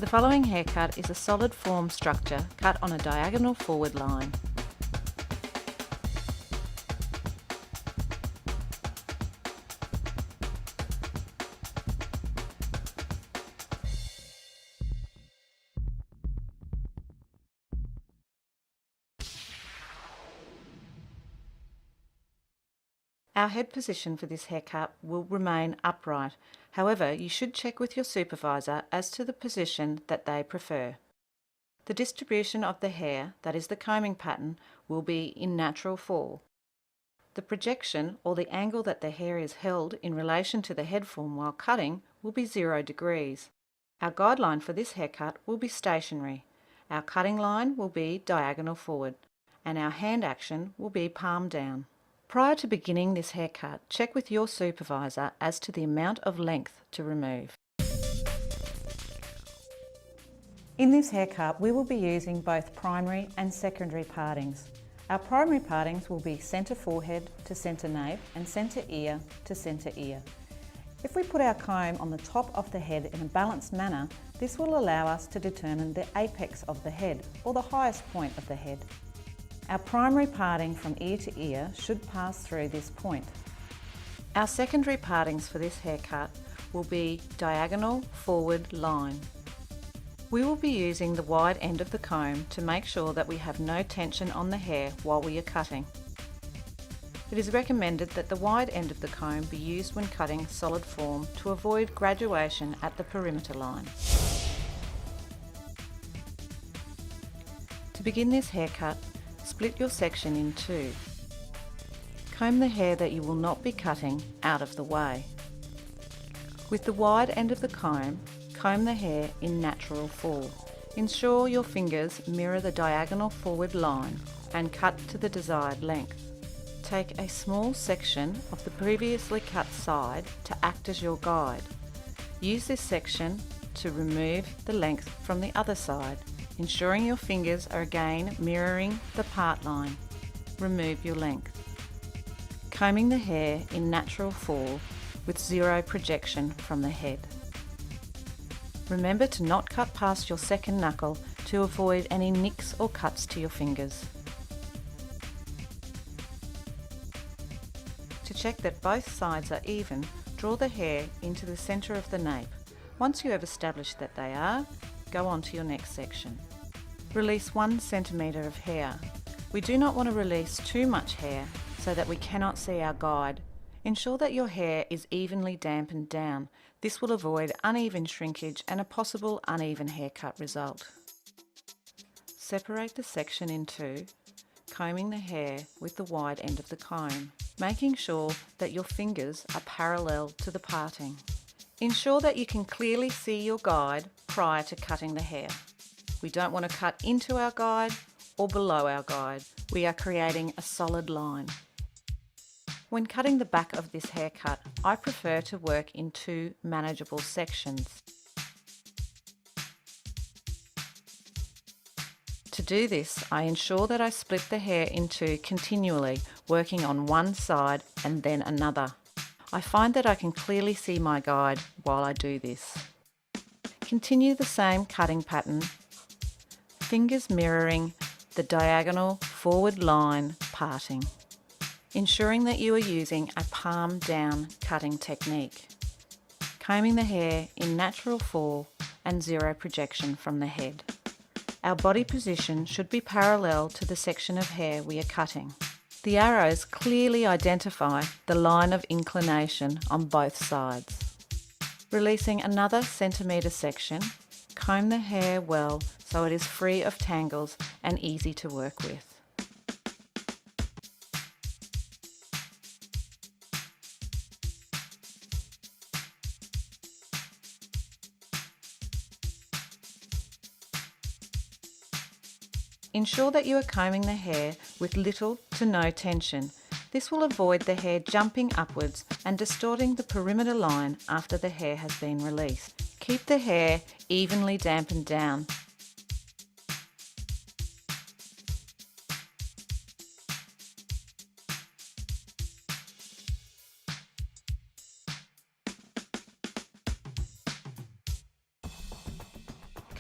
The following haircut is a solid form structure cut on a diagonal forward line. Our head position for this haircut will remain upright. However, you should check with your supervisor as to the position that they prefer. The distribution of the hair, that is the combing pattern, will be in natural fall. The projection, or the angle that the hair is held in relation to the head form while cutting, will be 0 degrees. Our guideline for this haircut will be stationary. Our cutting line will be diagonal forward, and our hand action will be palm down. Prior to beginning this haircut, check with your supervisor as to the amount of length to remove. In this haircut, we will be using both primary and secondary partings. Our primary partings will be centre forehead to centre nape and centre ear to centre ear. If we put our comb on the top of the head in a balanced manner, this will allow us to determine the apex of the head, or the highest point of the head. Our primary parting from ear to ear should pass through this point. Our secondary partings for this haircut will be diagonal forward line. We will be using the wide end of the comb to make sure that we have no tension on the hair while we are cutting. It is recommended that the wide end of the comb be used when cutting solid form to avoid graduation at the perimeter line. To begin this haircut, split your section in two. Comb the hair that you will not be cutting out of the way. With the wide end of the comb the hair in natural fall. Ensure your fingers mirror the diagonal forward line and cut to the desired length. Take a small section of the previously cut side to act as your guide. Use this section to remove the length from the other side, ensuring your fingers are again mirroring the part line. Remove your length. Combing the hair in natural fall with 0 projection from the head. Remember to not cut past your second knuckle to avoid any nicks or cuts to your fingers. To check that both sides are even, draw the hair into the centre of the nape. Once you have established that they are, go on to your next section. Release 1 centimetre of hair. We do not want to release too much hair so that we cannot see our guide. Ensure that your hair is evenly dampened down. This will avoid uneven shrinkage and a possible uneven haircut result. Separate the section in two, combing the hair with the wide end of the comb, making sure that your fingers are parallel to the parting. Ensure that you can clearly see your guide prior to cutting the hair. We don't want to cut into our guide or below our guide. We are creating a solid line. When cutting the back of this haircut, I prefer to work in 2 manageable sections. To do this, I ensure that I split the hair in two continually, working on one side and then another. I find that I can clearly see my guide while I do this. Continue the same cutting pattern, fingers mirroring the diagonal forward line parting, ensuring that you are using a palm down cutting technique. Combing the hair in natural fall and 0 projection from the head. Our body position should be parallel to the section of hair we are cutting. The arrows clearly identify the line of inclination on both sides. Releasing another centimetre section, comb the hair well so it is free of tangles and easy to work with. Ensure that you are combing the hair with little to no tension. This will avoid the hair jumping upwards and distorting the perimeter line after the hair has been released. Keep the hair evenly dampened down.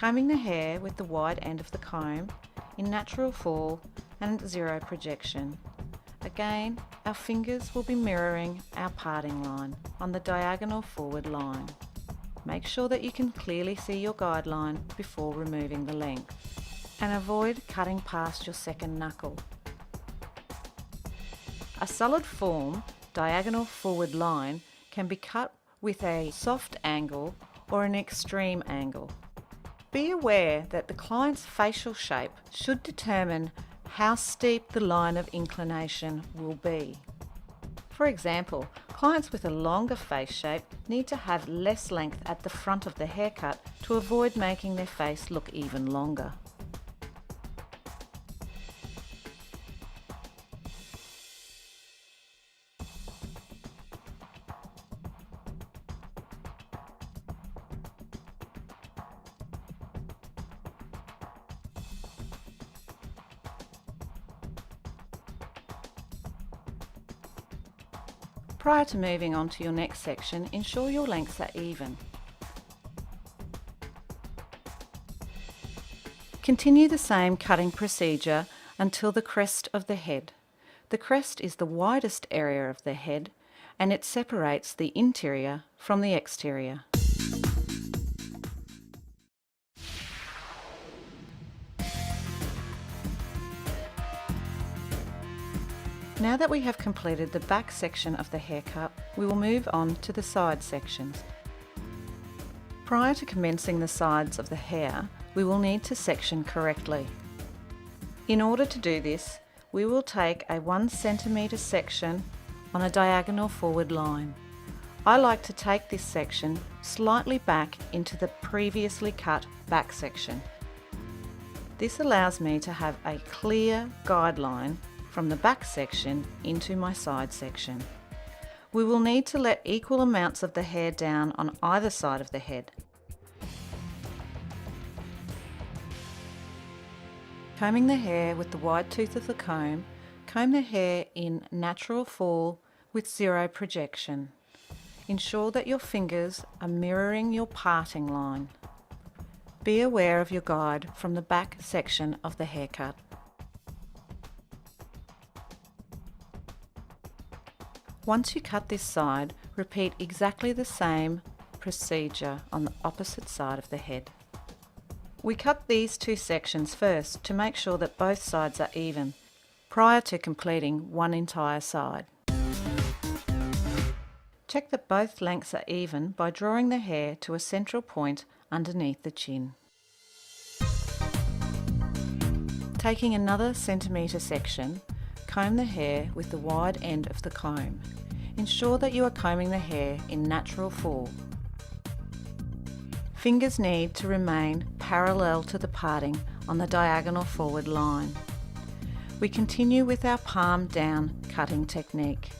Combing the hair with the wide end of the comb in natural fall and zero projection. Again, our fingers will be mirroring our parting line on the diagonal forward line. Make sure that you can clearly see your guideline before removing the length, and avoid cutting past your second knuckle. A solid form diagonal forward line can be cut with a soft angle or an extreme angle. Be aware that the client's facial shape should determine how steep the line of inclination will be. For example, clients with a longer face shape need to have less length at the front of the haircut to avoid making their face look even longer. Prior to moving on to your next section, ensure your lengths are even. Continue the same cutting procedure until the crest of the head. The crest is the widest area of the head and it separates the interior from the exterior. Now that we have completed the back section of the haircut, we will move on to the side sections. Prior to commencing the sides of the hair, we will need to section correctly. In order to do this, we will take a 1 centimetre section on a diagonal forward line. I like to take this section slightly back into the previously cut back section. This allows me to have a clear guideline from the back section into my side section. We will need to let equal amounts of the hair down on either side of the head. Combing the hair with the wide tooth of the comb, comb the hair in natural fall with zero projection. Ensure that your fingers are mirroring your parting line. Be aware of your guide from the back section of the haircut. Once you cut this side, repeat exactly the same procedure on the opposite side of the head. We cut these two sections first to make sure that both sides are even, prior to completing one entire side. Check that both lengths are even by drawing the hair to a central point underneath the chin. Taking another centimetre section, comb the hair with the wide end of the comb. Ensure that you are combing the hair in natural fall. Fingers need to remain parallel to the parting on the diagonal forward line. We continue with our palm down cutting technique.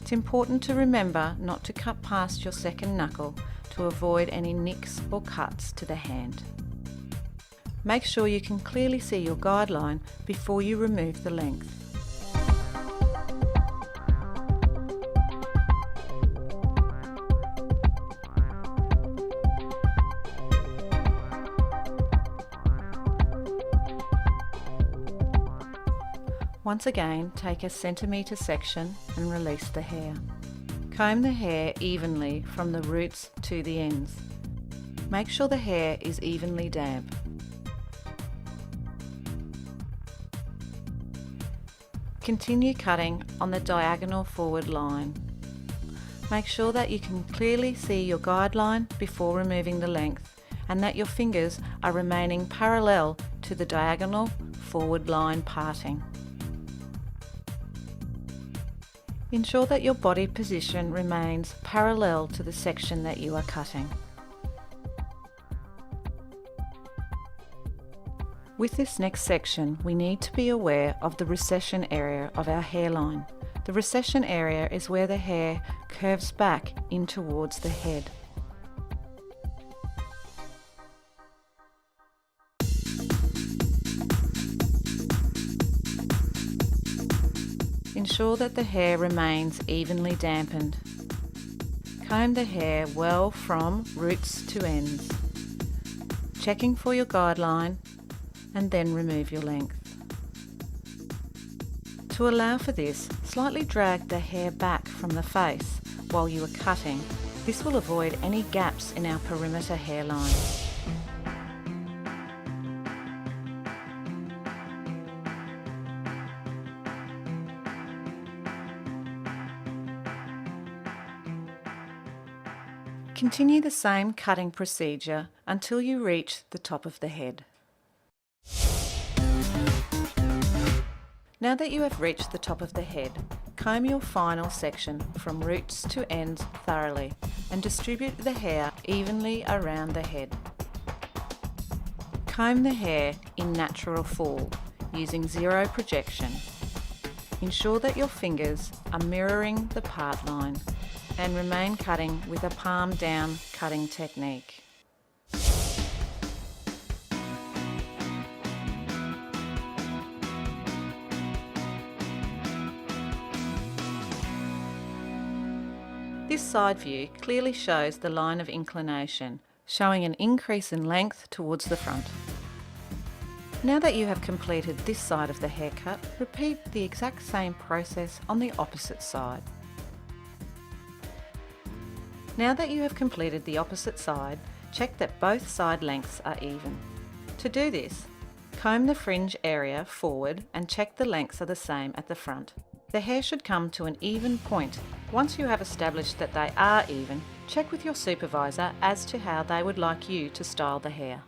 It's important to remember not to cut past your second knuckle to avoid any nicks or cuts to the hand. Make sure you can clearly see your guideline before you remove the length. Once again, take a centimetre section and release the hair. Comb the hair evenly from the roots to the ends. Make sure the hair is evenly damp. Continue cutting on the diagonal forward line. Make sure that you can clearly see your guideline before removing the length and that your fingers are remaining parallel to the diagonal forward line parting. Ensure that your body position remains parallel to the section that you are cutting. With this next section, we need to be aware of the recession area of our hairline. The recession area is where the hair curves back in towards the head. Ensure that the hair remains evenly dampened. Comb the hair well from roots to ends. checking for your guideline, and then remove your length. To allow for this, slightly drag the hair back from the face while you are cutting. This will avoid any gaps in our perimeter hairline. Continue the same cutting procedure until you reach the top of the head. Now that you have reached the top of the head, comb your final section from roots to ends thoroughly and distribute the hair evenly around the head. Comb the hair in natural fall using zero projection. Ensure that your fingers are mirroring the part line and remain cutting with a palm down cutting technique. This side view clearly shows the line of inclination, showing an increase in length towards the front. Now that you have completed this side of the haircut, repeat the exact same process on the opposite side. Now that you have completed the opposite side, check that both side lengths are even. To do this, comb the fringe area forward and check the lengths are the same at the front. The hair should come to an even point. Once you have established that they are even, check with your supervisor as to how they would like you to style the hair.